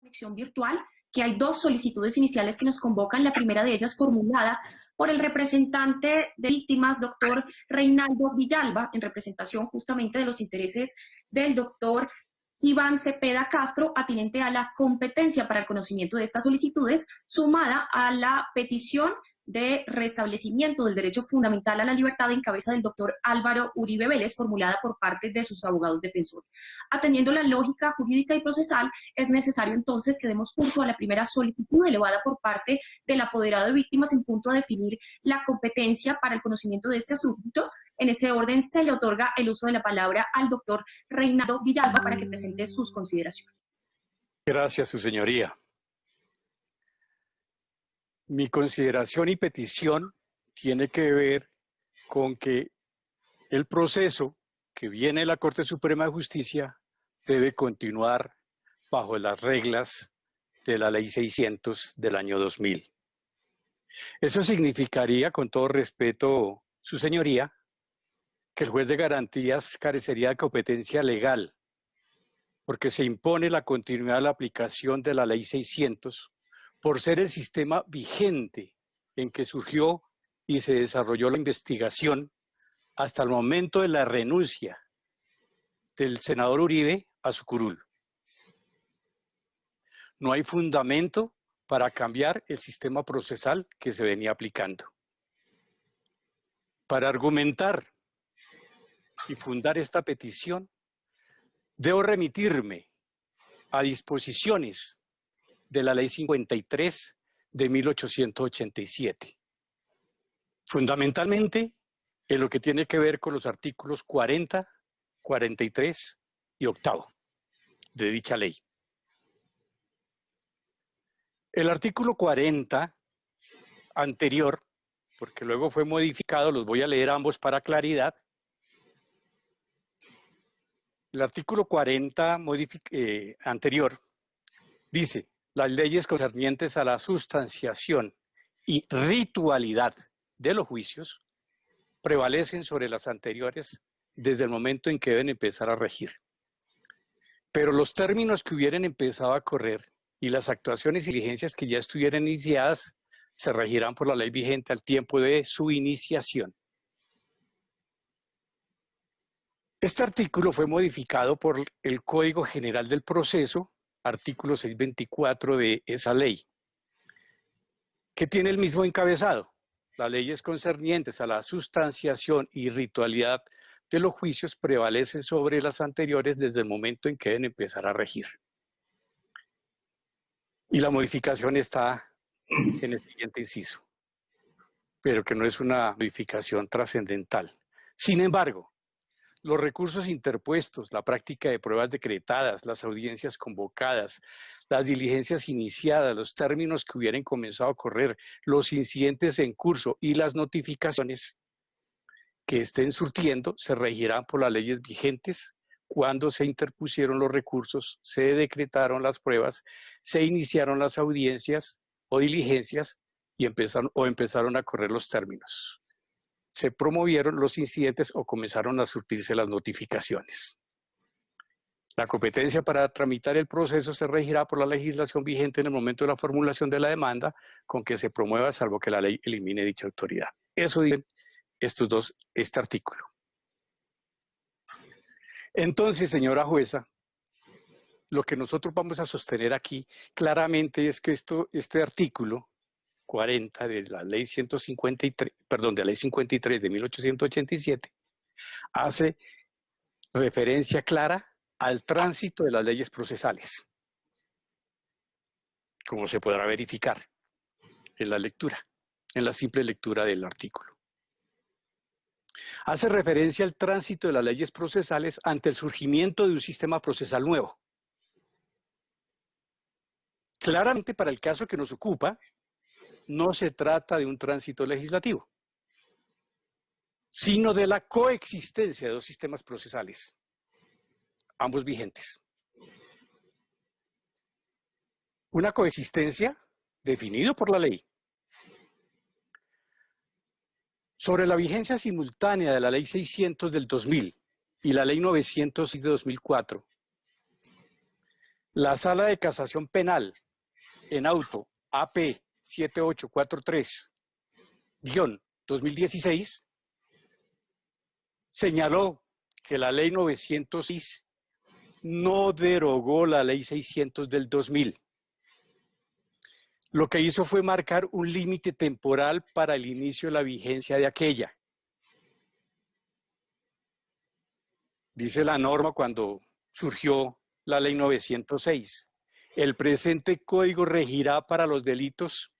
conexión virtual, que hay dos solicitudes iniciales que nos convocan. La primera de ellas formulada por el representante de víctimas, doctor Reinaldo Villalba, en representación justamente de los intereses del doctor Iván Cepeda Castro, atinente a la competencia para el conocimiento de estas solicitudes, sumada a la petición de restablecimiento del derecho fundamental a la libertad en cabeza del doctor Álvaro Uribe Vélez, formulada por parte de sus abogados defensores. Atendiendo la lógica jurídica y procesal, es necesario entonces que demos curso a la primera solicitud elevada por parte del apoderado de víctimas en punto a definir la competencia para el conocimiento de este asunto. En ese orden se le otorga el uso de la palabra al doctor Reinaldo Villalba para que presente sus consideraciones. Gracias, su señoría. Mi consideración y petición tiene que ver con que el proceso que viene de la Corte Suprema de Justicia debe continuar bajo las reglas de la Ley 600 del año 2000. Eso significaría, con todo respeto, su señoría, que el juez de garantías carecería de competencia legal, porque se impone la continuidad de la aplicación de la Ley 600 por ser el sistema vigente en que surgió y se desarrolló la investigación hasta el momento de la renuncia del senador Uribe a su curul. No hay fundamento para cambiar el sistema procesal que se venía aplicando. Para argumentar y fundar esta petición, debo remitirme a disposiciones de la Ley 53 de 1887. Fundamentalmente en lo que tiene que ver con los artículos 40, 43 y 8 de dicha ley. El artículo 40 anterior, porque luego fue modificado, los voy a leer ambos para claridad. El artículo 40 anterior dice: las leyes concernientes a la sustanciación y ritualidad de los juicios prevalecen sobre las anteriores desde el momento en que deben empezar a regir. Pero los términos que hubieran empezado a correr y las actuaciones y diligencias que ya estuvieran iniciadas se regirán por la ley vigente al tiempo de su iniciación. Este artículo fue modificado por el Código General del Proceso, artículo 624 de esa ley, que tiene el mismo encabezado: las leyes concernientes a la sustanciación y ritualidad de los juicios prevalecen sobre las anteriores desde el momento en que deben empezar a regir. Y la modificación está en el siguiente inciso, pero que no es una modificación trascendental. Sin embargo, los recursos interpuestos, la práctica de pruebas decretadas, las audiencias convocadas, las diligencias iniciadas, los términos que hubieran comenzado a correr, los incidentes en curso y las notificaciones que estén surtiendo se regirán por las leyes vigentes cuando se interpusieron los recursos, se decretaron las pruebas, se iniciaron las audiencias o diligencias y empezaron a correr los términos. Se promovieron los incidentes o comenzaron a surtirse las notificaciones. La competencia para tramitar el proceso se regirá por la legislación vigente en el momento de la formulación de la demanda con que se promueva, salvo que la ley elimine dicha autoridad. Eso dicen este artículo. Entonces, señora jueza, lo que nosotros vamos a sostener aquí claramente es que este artículo 40 de la ley 53 de 1887 hace referencia clara al tránsito de las leyes procesales, como se podrá verificar en la lectura, en la simple lectura del artículo. Hace referencia al tránsito de las leyes procesales ante el surgimiento de un sistema procesal nuevo. Claramente, para el caso que nos ocupa, no se trata de un tránsito legislativo, sino de la coexistencia de dos sistemas procesales, ambos vigentes. Una coexistencia definida por la ley. Sobre la vigencia simultánea de la Ley 600 del 2000 y la Ley 906 de 2004, La Sala de Casación Penal en auto AP 7843-2016 señaló que la ley 906 no derogó la ley 600 del 2000. Lo que hizo fue marcar un límite temporal para el inicio de la vigencia de aquella. Dice la norma cuando surgió la ley 906. El presente código regirá para los delitos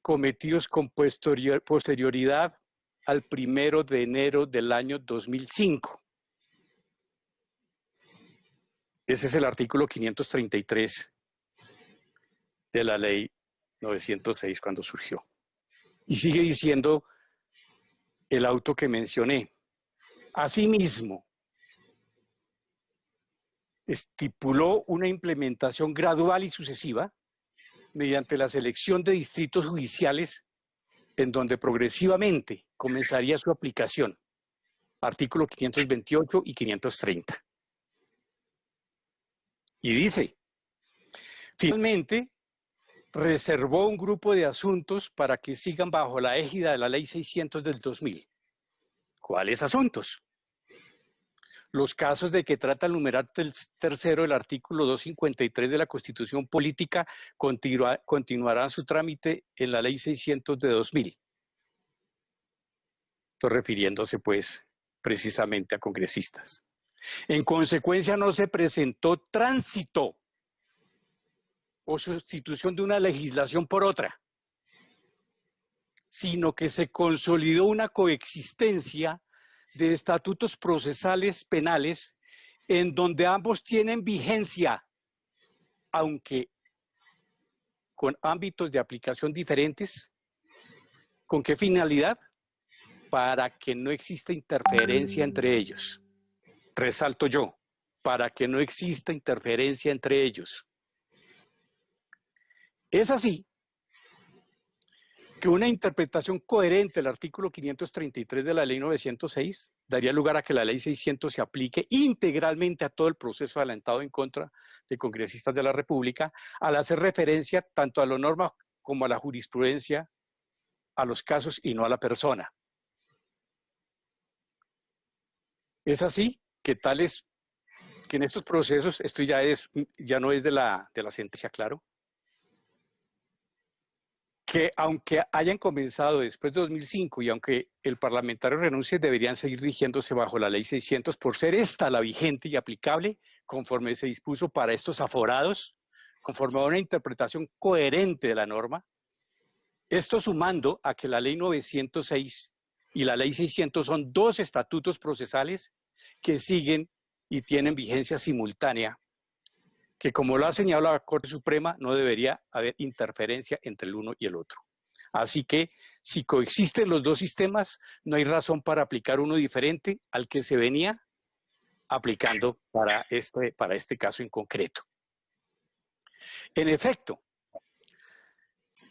cometidos con posterioridad al 1 de enero del año 2005. Ese es el artículo 533 de la ley 906 cuando surgió. Y sigue diciendo el auto que mencioné. Asimismo, estipuló una implementación gradual y sucesiva mediante la selección de distritos judiciales en donde progresivamente comenzaría su aplicación. Artículo 528 y 530. Y dice, finalmente, reservó un grupo de asuntos para que sigan bajo la égida de la ley 600 del 2000. ¿Cuáles asuntos? Los casos de que trata el numeral tercero del artículo 253 de la Constitución Política continuarán su trámite en la ley 600 de 2000. Estoy refiriéndose, pues, precisamente a congresistas. En consecuencia, no se presentó tránsito o sustitución de una legislación por otra, sino que se consolidó una coexistencia de estatutos procesales penales en donde ambos tienen vigencia, aunque con ámbitos de aplicación diferentes. ¿Con qué finalidad? Para que no exista interferencia entre ellos. Resalto yo, para que no exista interferencia entre ellos. Es así que una interpretación coherente del artículo 533 de la ley 906 daría lugar a que la ley 600 se aplique integralmente a todo el proceso adelantado en contra de congresistas de la República, al hacer referencia tanto a la norma como a la jurisprudencia, a los casos y no a la persona. Es así que que en estos procesos, esto ya no es de la sentencia, claro, que aunque hayan comenzado después de 2005 y aunque el parlamentario renuncie, deberían seguir rigiéndose bajo la ley 600 por ser esta la vigente y aplicable conforme se dispuso para estos aforados, conforme a una interpretación coherente de la norma. Esto sumando a que la ley 906 y la ley 600 son dos estatutos procesales que siguen y tienen vigencia simultánea, que como lo ha señalado la Corte Suprema, no debería haber interferencia entre el uno y el otro. Así que, si coexisten los dos sistemas, no hay razón para aplicar uno diferente al que se venía aplicando para este caso en concreto. En efecto,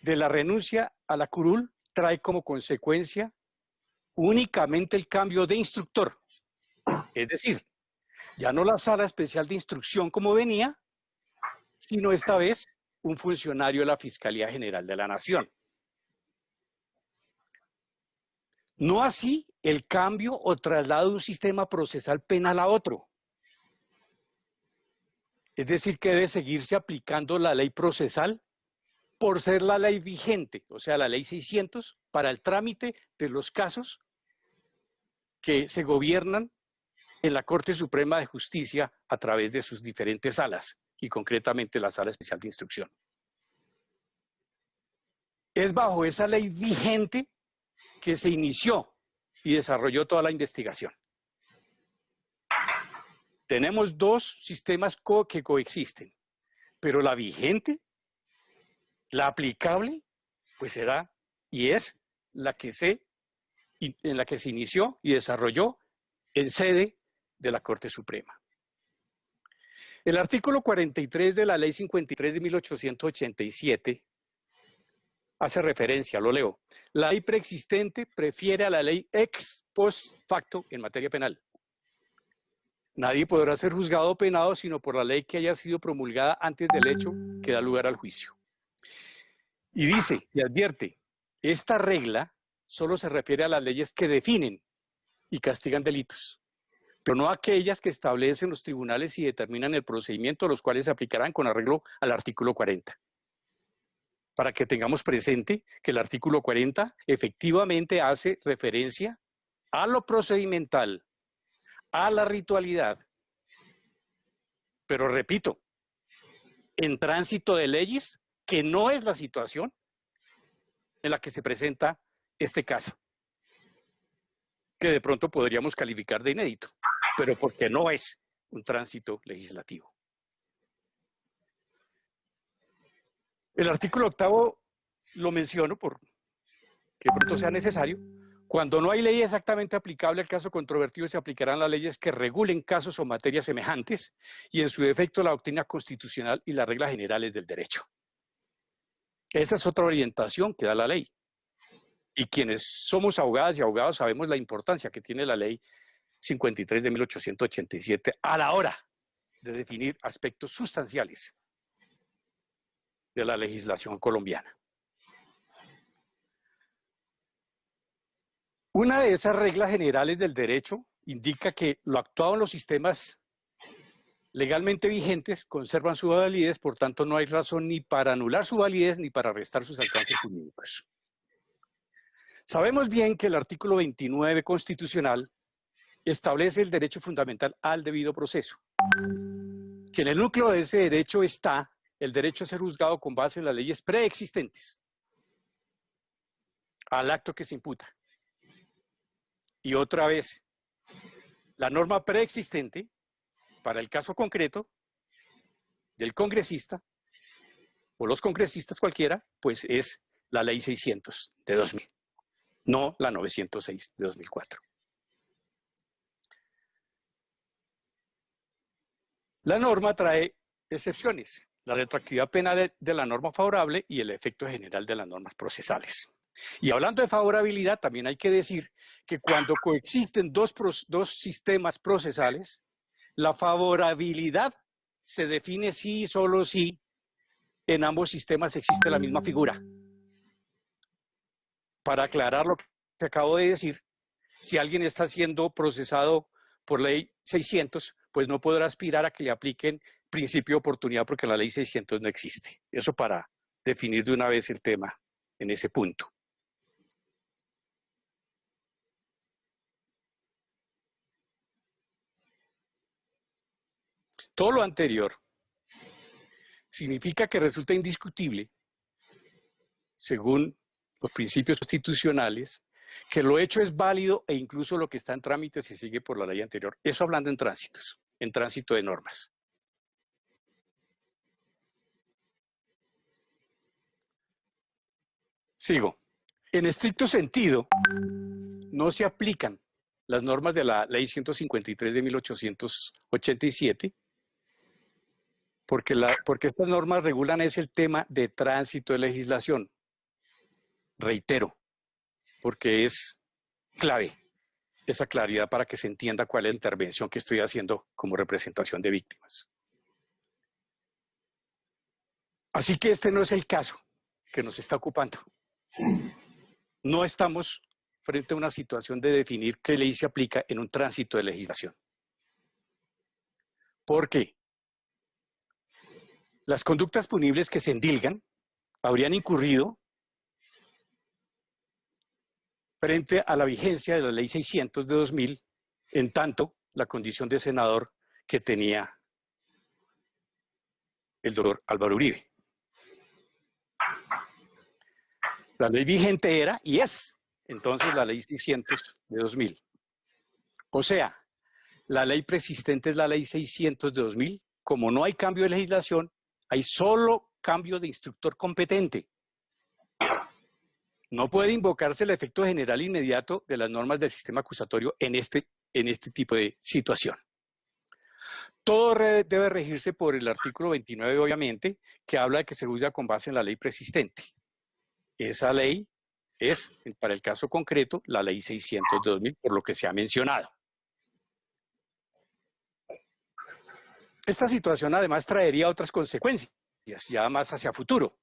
de la renuncia a la curul trae como consecuencia únicamente el cambio de instructor. Es decir, ya no la sala especial de instrucción como venía, sino esta vez un funcionario de la Fiscalía General de la Nación. No así el cambio o traslado de un sistema procesal penal a otro. Es decir, que debe seguirse aplicando la ley procesal por ser la ley vigente, o sea, la ley 600, para el trámite de los casos que se gobiernan en la Corte Suprema de Justicia a través de sus diferentes salas, y concretamente la Sala Especial de Instrucción. Es bajo esa ley vigente que se inició y desarrolló toda la investigación. Tenemos dos sistemas que coexisten, pero la vigente, la aplicable, pues será y es la que en la que se inició y desarrolló en sede de la Corte Suprema. El artículo 43 de la Ley 53 de 1887 hace referencia, lo leo. La ley preexistente prefiere a la ley ex post facto en materia penal. Nadie podrá ser juzgado o penado sino por la ley que haya sido promulgada antes del hecho que da lugar al juicio. Y dice, y advierte, esta regla solo se refiere a las leyes que definen y castigan delitos, pero no a aquellas que establecen los tribunales y determinan el procedimiento, los cuales se aplicarán con arreglo al artículo 40. Para que tengamos presente que el artículo 40 efectivamente hace referencia a lo procedimental, a la ritualidad, pero repito, en tránsito de leyes, que no es la situación en la que se presenta este caso, que de pronto podríamos calificar de inédito, pero porque no es un tránsito legislativo. El artículo 8 lo menciono por que de pronto sea necesario. Cuando no hay ley exactamente aplicable al caso controvertido, se aplicarán las leyes que regulen casos o materias semejantes y en su defecto la doctrina constitucional y las reglas generales del derecho. Esa es otra orientación que da la ley. Y quienes somos abogadas y abogados sabemos la importancia que tiene la ley 53 de 1887 a la hora de definir aspectos sustanciales de la legislación colombiana. Una de esas reglas generales del derecho indica que lo actuado en los sistemas legalmente vigentes conservan su validez, por tanto no hay razón ni para anular su validez ni para restar sus alcances jurídicos. Sabemos bien que el artículo 29 constitucional establece el derecho fundamental al debido proceso, que en el núcleo de ese derecho está el derecho a ser juzgado con base en las leyes preexistentes al acto que se imputa. Y otra vez, la norma preexistente para el caso concreto del congresista o los congresistas cualquiera, pues es la ley 600 de 2000, no la 906 de 2004. La norma trae excepciones, la retroactividad penal de la norma favorable y el efecto general de las normas procesales. Y hablando de favorabilidad, también hay que decir que cuando coexisten dos sistemas procesales, la favorabilidad se define sí y solo si en ambos sistemas existe la misma figura. Para aclarar lo que acabo de decir, si alguien está siendo procesado por ley 600, pues no podrá aspirar a que le apliquen principio de oportunidad porque la ley 600 no existe. Eso para definir de una vez el tema en ese punto. Todo lo anterior significa que resulta indiscutible, según los principios constitucionales, que lo hecho es válido e incluso lo que está en trámite se sigue por la ley anterior. Eso hablando en tránsitos, en tránsito de normas. Sigo. En estricto sentido, no se aplican las normas de la ley 153 de 1887, porque estas normas regulan es el tema de tránsito de legislación. Reitero, porque es clave esa claridad para que se entienda cuál es la intervención que estoy haciendo como representación de víctimas. Así que este no es el caso que nos está ocupando. No estamos frente a una situación de definir qué ley se aplica en un tránsito de legislación. ¿Por qué? Las conductas punibles que se endilgan habrían incurrido frente a la vigencia de la ley 600 de 2000, en tanto la condición de senador que tenía el doctor Álvaro Uribe. La ley vigente era y es entonces la ley 600 de 2000. O sea, la ley preexistente es la ley 600 de 2000. Como no hay cambio de legislación, hay solo cambio de instructor competente. No puede invocarse el efecto general inmediato de las normas del sistema acusatorio en este tipo de situación. Todo debe regirse por el artículo 29, obviamente, que habla de que se juzga con base en la ley preexistente. Esa ley es, para el caso concreto, la ley 600 de 2000, por lo que se ha mencionado. Esta situación además traería otras consecuencias, ya más hacia futuro.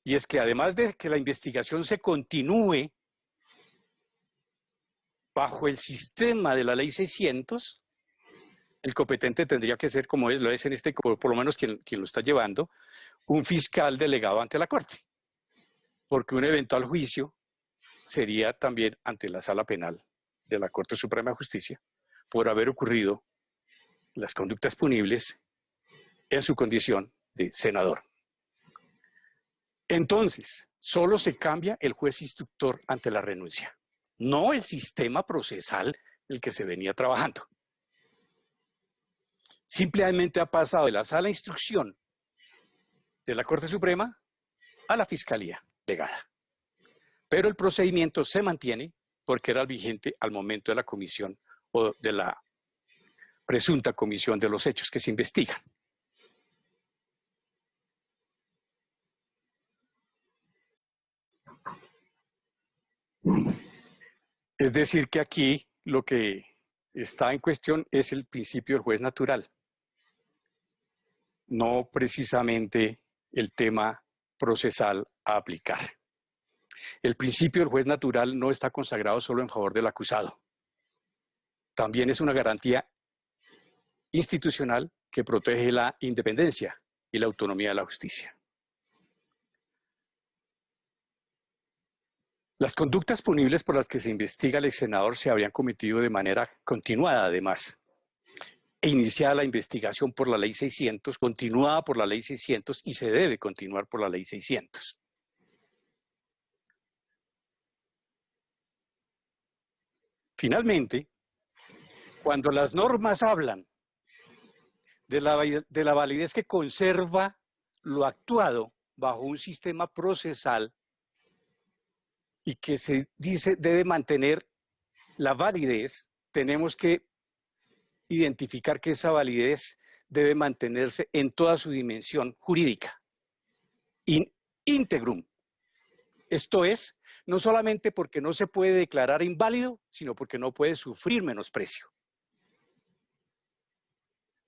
Y es que además de que la investigación se continúe bajo el sistema de la ley 600, el competente tendría que ser, como lo es en este, por lo menos quien lo está llevando, un fiscal delegado ante la Corte, porque un eventual juicio sería también ante la Sala Penal de la Corte Suprema de Justicia por haber ocurrido las conductas punibles en su condición de senador. Entonces, solo se cambia el juez instructor ante la renuncia, no el sistema procesal el que se venía trabajando. Simplemente ha pasado de la Sala de Instrucción de la Corte Suprema a la Fiscalía delegada. Pero el procedimiento se mantiene porque era vigente al momento de la comisión o de la presunta comisión de los hechos que se investigan. Es decir, que aquí lo que está en cuestión es el principio del juez natural, no precisamente el tema procesal a aplicar. El principio del juez natural no está consagrado solo en favor del acusado. También es una garantía institucional que protege la independencia y la autonomía de la justicia. Las conductas punibles por las que se investiga al ex senador se habrían cometido de manera continuada, además, e iniciada la investigación por la Ley 600, continuada por la Ley 600 y se debe continuar por la Ley 600. Finalmente, cuando las normas hablan de la validez que conserva lo actuado bajo un sistema procesal y que se dice debe mantener la validez, tenemos que identificar que esa validez debe mantenerse en toda su dimensión jurídica, in integrum. Esto es, no solamente porque no se puede declarar inválido, sino porque no puede sufrir menosprecio.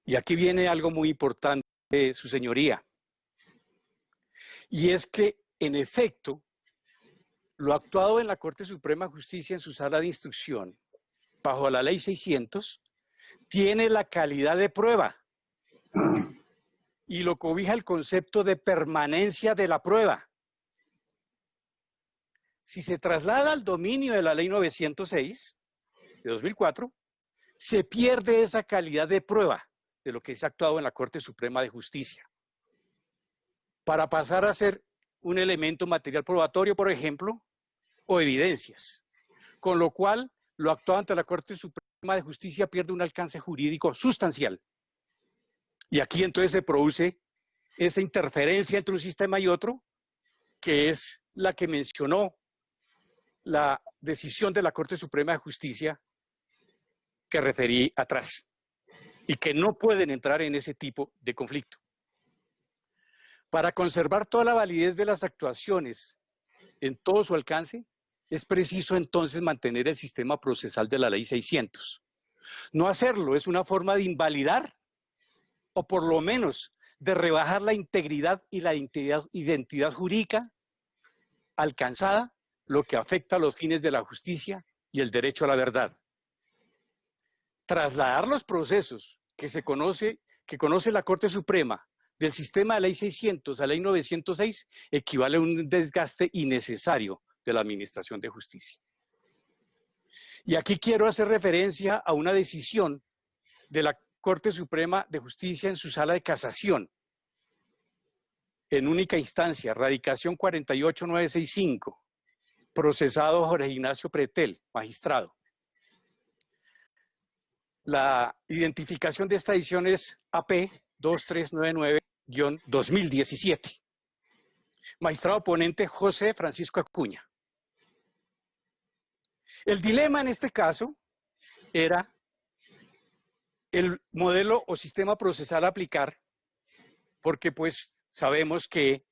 Y aquí viene algo muy importante, su señoría, y es que, en efecto, lo actuado en la Corte Suprema de Justicia en su sala de instrucción, bajo la Ley 600, tiene la calidad de prueba y lo cobija el concepto de permanencia de la prueba. Si se traslada al dominio de la Ley 906 de 2004, se pierde esa calidad de prueba de lo que es actuado en la Corte Suprema de Justicia, para pasar a ser un elemento material probatorio, por ejemplo, o evidencias, con lo cual lo actuado ante la Corte Suprema de Justicia pierde un alcance jurídico sustancial. Y aquí entonces se produce esa interferencia entre un sistema y otro, que es la que mencionó la decisión de la Corte Suprema de Justicia que referí atrás, y que no pueden entrar en ese tipo de conflicto. Para conservar toda la validez de las actuaciones en todo su alcance, es preciso entonces mantener el sistema procesal de la Ley 600. No hacerlo es una forma de invalidar o por lo menos de rebajar la integridad y la identidad jurídica alcanzada, lo que afecta a los fines de la justicia y el derecho a la verdad. Trasladar los procesos que conoce la Corte Suprema del sistema de Ley 600 a Ley 906 equivale a un desgaste innecesario de la Administración de Justicia. Y aquí quiero hacer referencia a una decisión de la Corte Suprema de Justicia en su sala de casación, en única instancia, radicación 48965, procesado Jorge Ignacio Pretel, magistrado. La identificación de esta edición es AP 2399-2017. Magistrado ponente José Francisco Acuña. El dilema en este caso era el modelo o sistema procesal a aplicar, porque pues sabemos que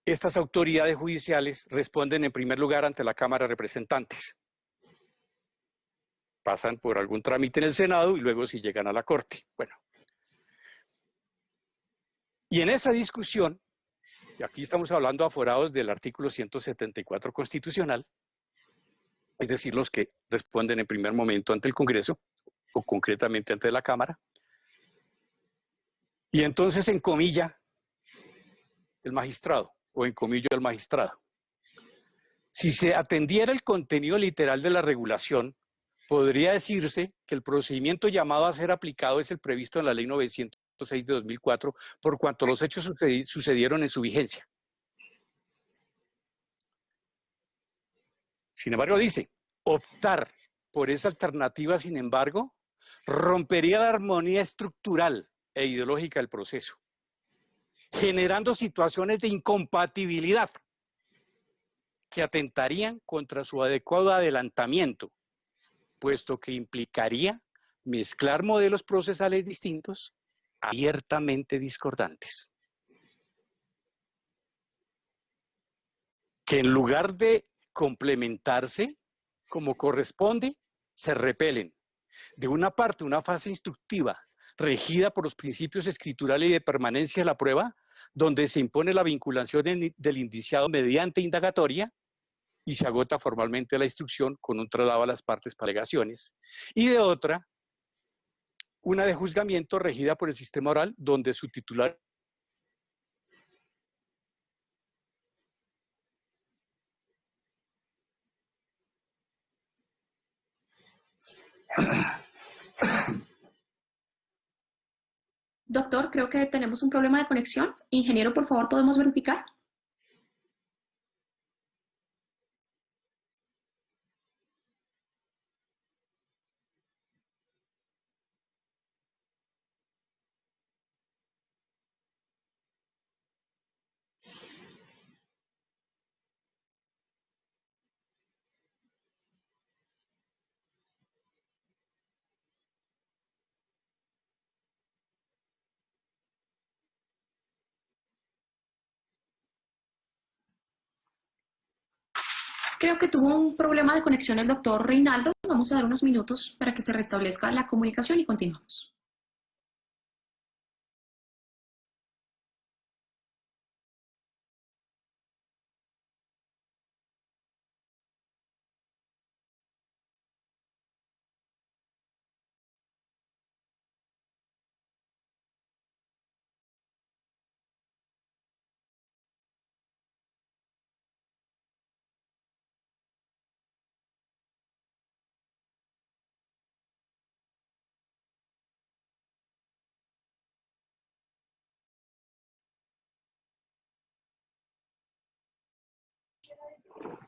estas autoridades judiciales responden en primer lugar ante la Cámara de Representantes. pasan por algún trámite en el Senado y luego si llegan a la Corte. Bueno. Y en esa discusión, y aquí estamos hablando aforados del artículo 174 constitucional, es decir, los que responden en primer momento ante el Congreso, o concretamente ante la Cámara, y entonces encomilla el magistrado, o encomillo al magistrado. Si se atendiera el contenido literal de la regulación, podría decirse que el procedimiento llamado a ser aplicado es el previsto en la Ley 906 de 2004, por cuanto los hechos sucedieron en su vigencia. Sin embargo, dice, optar por esa alternativa, sin embargo, rompería la armonía estructural e ideológica del proceso, generando situaciones de incompatibilidad que atentarían contra su adecuado adelantamiento, puesto que implicaría mezclar modelos procesales distintos, abiertamente discordantes, que en lugar de complementarse como corresponde, se repelen. De una parte, una fase instructiva regida por los principios escriturales y de permanencia de la prueba, donde se impone la vinculación del indiciado mediante indagatoria y se agota formalmente la instrucción con un traslado a las partes para alegaciones. Y de otra, una de juzgamiento regida por el sistema oral, donde su titular Doctor, creo que tenemos un problema de conexión. Ingeniero, por favor, ¿podemos verificar? Creo que tuvo un problema de conexión el doctor Reinaldo. Vamos a dar unos minutos para que se restablezca la comunicación y continuamos.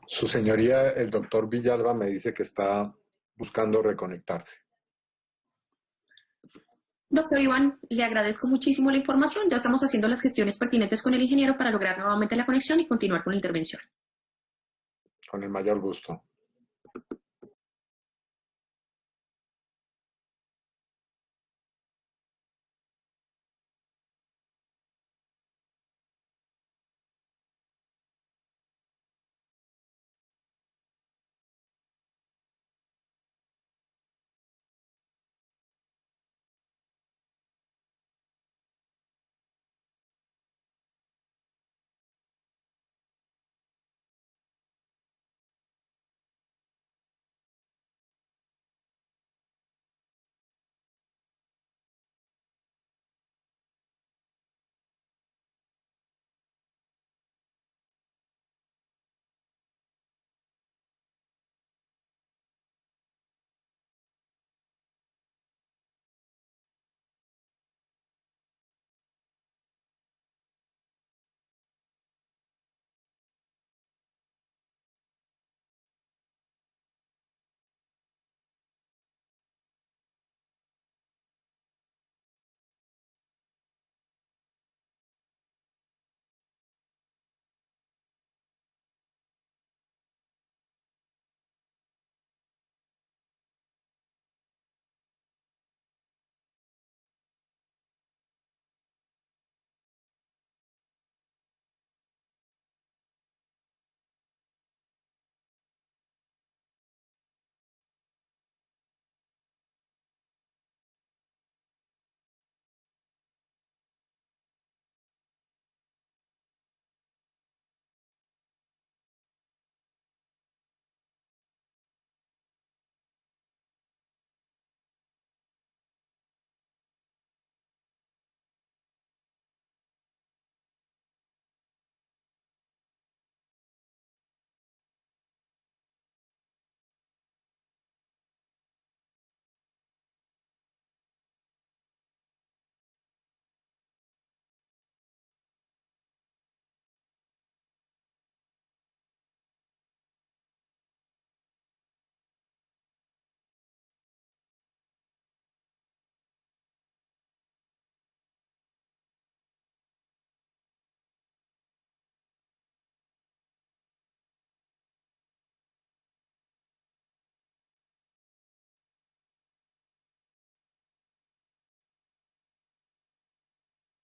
Su señoría, el doctor Villalba, me dice que está buscando reconectarse. Doctor Iván, le agradezco muchísimo la información. Ya estamos haciendo las gestiones pertinentes con el ingeniero para lograr nuevamente la conexión y continuar con la intervención. Con el mayor gusto.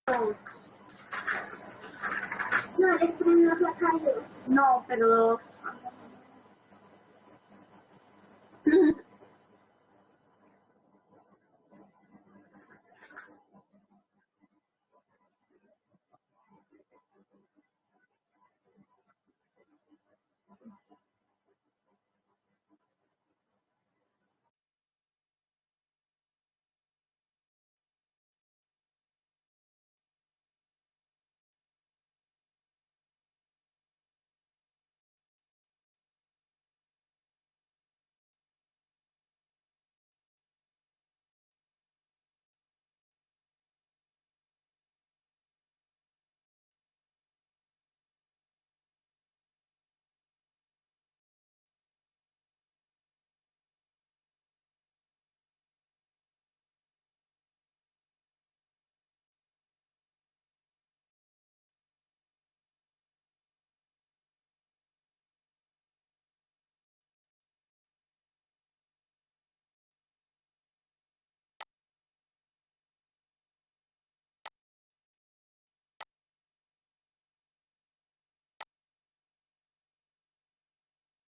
No, el screen no se ha caído. No, pero...